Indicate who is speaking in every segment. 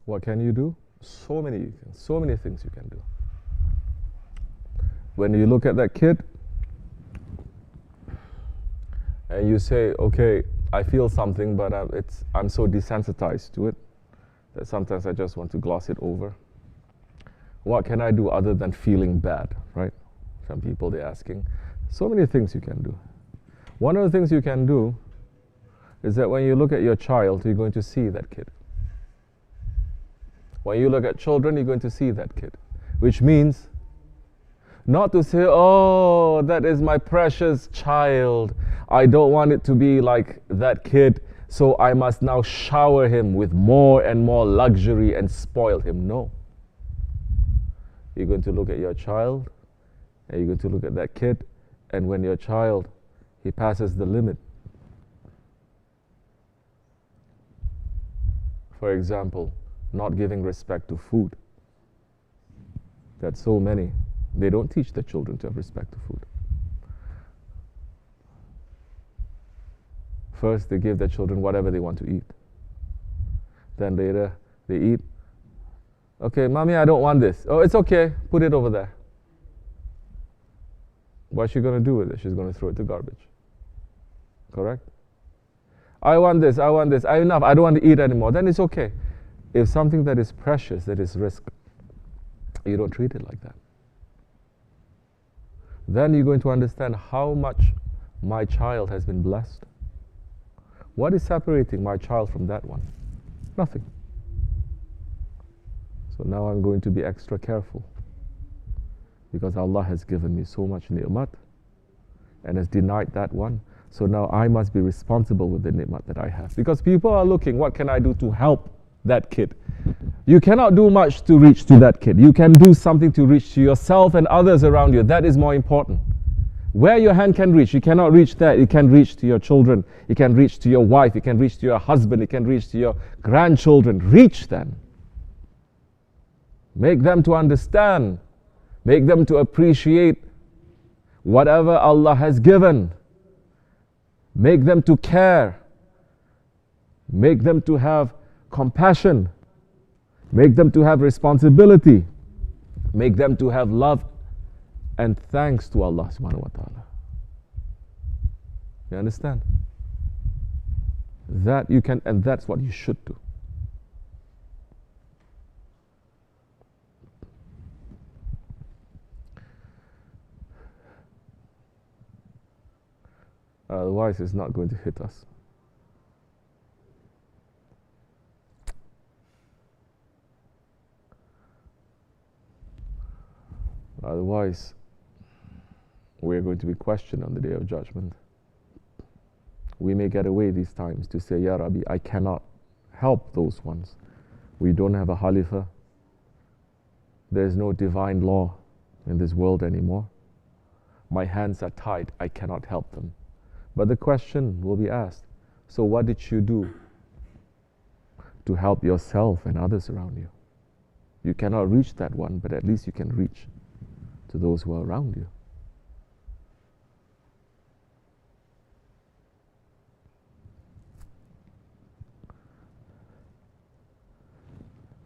Speaker 1: What can you do? So many things you can do. When you look at that kid and you say, okay, I feel something, but I'm so desensitized to it that sometimes I just want to gloss it over. What can I do other than feeling bad, right? Some people, they're asking. So many things you can do. One of the things you can do is that when you look at your child, you're going to see that kid. When you look at children, you're going to see that kid. Which means not to say, oh, that is my precious child. I don't want it to be like that kid, so I must now shower him with more and more luxury and spoil him. No. You're going to look at your child, and you're going to look at that kid, and when your child, he passes the limit. For example, not giving respect to food. That's so many. They don't teach their children to have respect to food. First, they give their children whatever they want to eat. Then later, they eat. Okay, mommy, I don't want this. Oh, it's okay. Put it over there. What's she going to do with it? She's going to throw it to garbage. Correct? I want this. I want this. Enough. I don't want to eat anymore. Then it's okay. If something that is precious, that is risk, you don't treat it like that. Then you're going to understand how much my child has been blessed. What is separating my child from that one? Nothing. So now I'm going to be extra careful, because Allah has given me so much ni'mat and has denied that one. So now I must be responsible with the ni'mat that I have. Because people are looking, what can I do to help that kid? You cannot do much to reach to that kid. You can do something to reach to yourself and others around you. That is more important. Where your hand can reach, you cannot reach that. It can reach to your children. It can reach to your wife. It can reach to your husband. It can reach to your grandchildren. Reach them. Make them to understand. Make them to appreciate whatever Allah has given. Make them to care. Make them to have compassion. Make them to have responsibility. Make them to have love and thanks to Allah subhanahu wa ta'ala. You understand? That you can, and that's what you should do. Otherwise, it's not going to hit us. Otherwise, we are going to be questioned on the Day of Judgment. We may get away these times to say, Ya Rabbi, I cannot help those ones. We don't have a Khalifa. There's no divine law in this world anymore. My hands are tied. I cannot help them. But the question will be asked, so what did you do to help yourself and others around you? You cannot reach that one, but at least you can reach to those who are around you.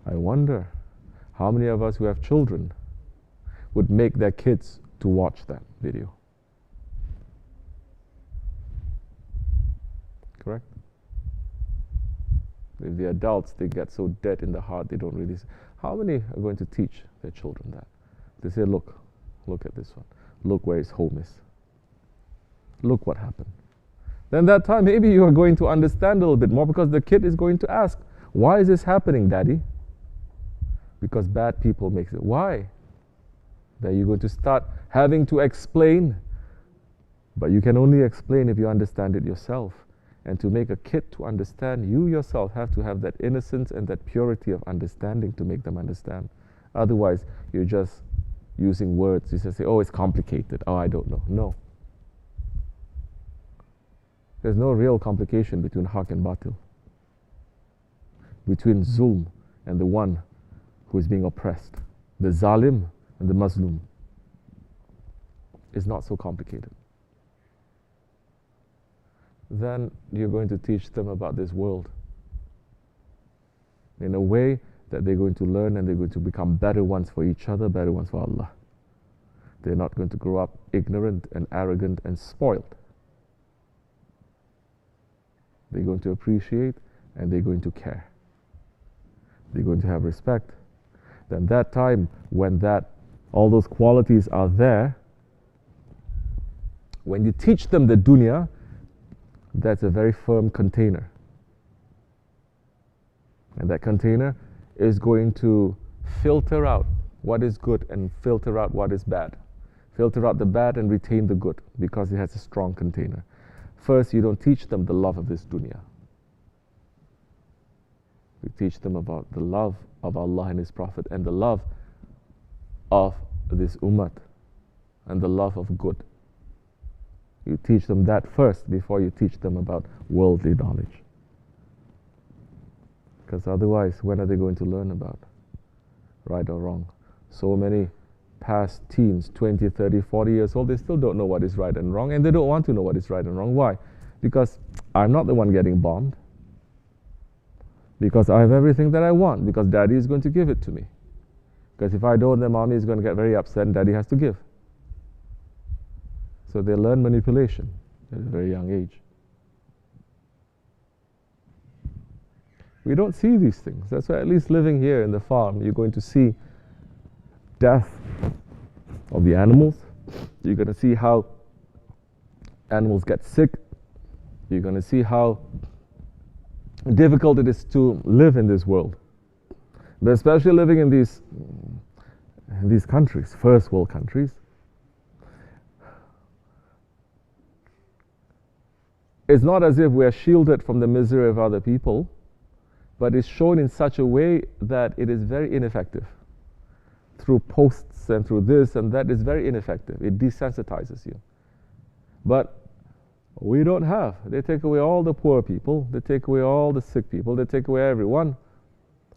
Speaker 1: I wonder how many of us who have children would make their kids to watch that video. Correct? If the adults, they get so dead in the heart, they don't really. How many are going to teach their children that? They say, look at this one. Look where his home is. Look what happened. Then that time, maybe you are going to understand a little bit more, because the kid is going to ask, why is this happening, Daddy? Because bad people make it. Why? Then you're going to start having to explain. But you can only explain if you understand it yourself. And to make a kid to understand, you yourself have to have that innocence and that purity of understanding to make them understand. Otherwise, you're just using words. You just say, oh, it's complicated. Oh, I don't know. No. There's no real complication between haq and batil. Between zulm and the one who is being oppressed. The zalim and the mazlum. It's not so complicated. Then you're going to teach them about this world in a way that they're going to learn and they're going to become better ones for each other, better ones for Allah. They're not going to grow up ignorant and arrogant and spoiled. They're going to appreciate and they're going to care. They're going to have respect. Then that time when all those qualities are there, when you teach them the dunya, that's a very firm container. And that container is going to filter out what is good and filter out what is bad. Filter out the bad and retain the good, because it has a strong container. First, you don't teach them the love of this dunya. You teach them about the love of Allah and His Prophet, and the love of this ummah, and the love of good. You teach them that first before you teach them about worldly knowledge. Because otherwise, when are they going to learn about right or wrong? So many past teens, 20, 30, 40 years old, they still don't know what is right and wrong, and they don't want to know what is right and wrong. Why? Because I'm not the one getting bombed. Because I have everything that I want, because daddy is going to give it to me. Because if I don't, then mommy is going to get very upset and daddy has to give. So they learn manipulation at a very young age. We don't see these things. That's why, at least living here in the farm, you're going to see death of the animals. You're going to see how animals get sick. You're going to see how difficult it is to live in this world. But especially living in these countries, first world countries. It's not as if we're shielded from the misery of other people, but it's shown in such a way that it is very ineffective. Through posts and through this and that, is very ineffective. It desensitizes you. But we don't have. They take away all the poor people. They take away all the sick people. They take away everyone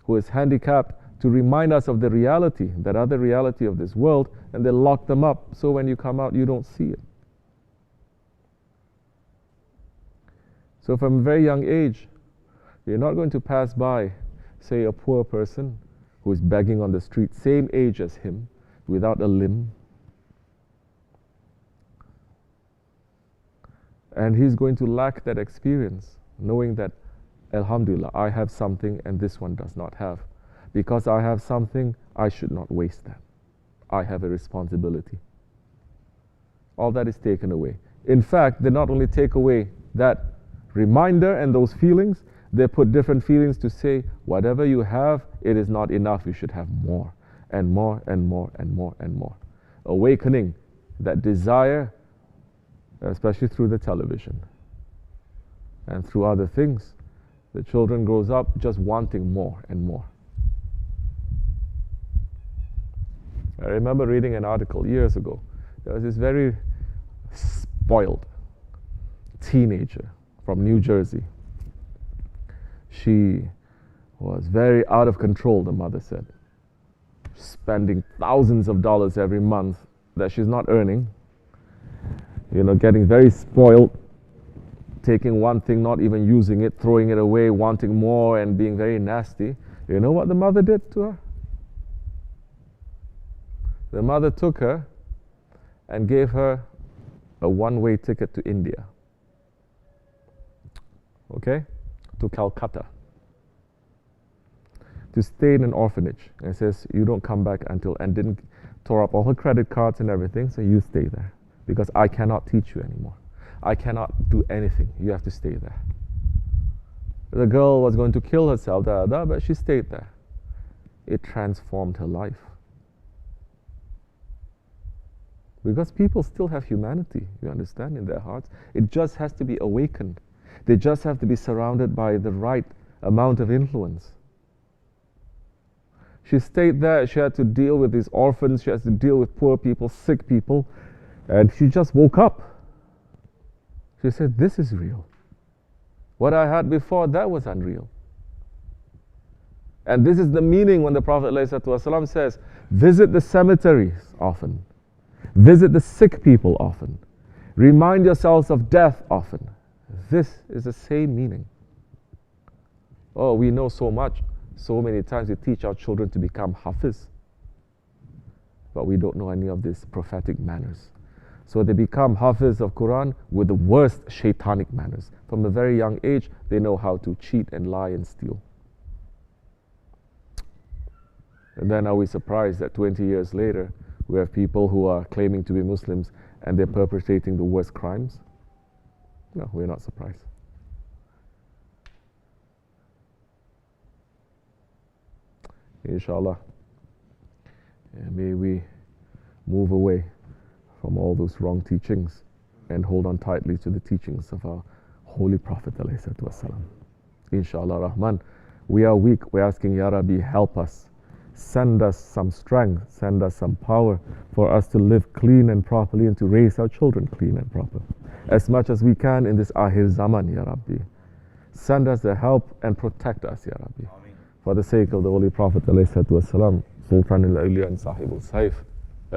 Speaker 1: who is handicapped, to remind us of the reality, that other reality of this world, and they lock them up so when you come out, you don't see it. So from a very young age, you're not going to pass by, say, a poor person who is begging on the street, same age as him, without a limb. And he's going to lack that experience, knowing that, Alhamdulillah, I have something and this one does not have. Because I have something, I should not waste that. I have a responsibility. All that is taken away. In fact, they not only take away that reminder and those feelings, they put different feelings to say, whatever you have, it is not enough. You should have more and more and more and more and more. Awakening that desire, especially through the television and through other things. The children grows up just wanting more and more. I remember reading an article years ago. There was this very spoiled teenager from New Jersey. She was very out of control, the mother said. Spending thousands of dollars every month that she's not earning. You know, getting very spoiled, taking one thing, not even using it, throwing it away, wanting more and being very nasty. You know what the mother did to her? The mother took her and gave her a one-way ticket to India. Okay? To Calcutta. To stay in an orphanage. And says, you don't come back until, and didn't tore up all her credit cards and everything, so you stay there. Because I cannot teach you anymore. I cannot do anything. You have to stay there. The girl was going to kill herself, but she stayed there. It transformed her life. Because people still have humanity, you understand, in their hearts. It just has to be awakened. They just have to be surrounded by the right amount of influence. She stayed there. She had to deal with these orphans. She has to deal with poor people, sick people. And she just woke up. She said, this is real. What I had before, that was unreal. And this is the meaning when the Prophet ﷺ says, visit the cemeteries often. Visit the sick people often. Remind yourselves of death often. This is the same meaning. Oh, we know so much. So many times we teach our children to become hafiz, but we don't know any of these prophetic manners. So they become hafiz of Quran with the worst shaitanic manners. From a very young age, they know how to cheat and lie and steal. And then are we surprised that 20 years later, we have people who are claiming to be Muslims and they're perpetrating the worst crimes? No, we're not surprised. Inshallah, may we move away from all those wrong teachings and hold on tightly to the teachings of our Holy Prophet ﷺ. Inshallah Rahman, we are weak. We're asking, Ya Rabbi, help us. Send us some strength, send us some power for us to live clean and properly and to raise our children clean and proper. As much as we can in this Ahir Zaman, Ya Rabbi. Send us the help and protect us, Ya Rabbi. For the sake of the Holy Prophet ﷺ, Sultan al-Awliya and Sahib al-Saif.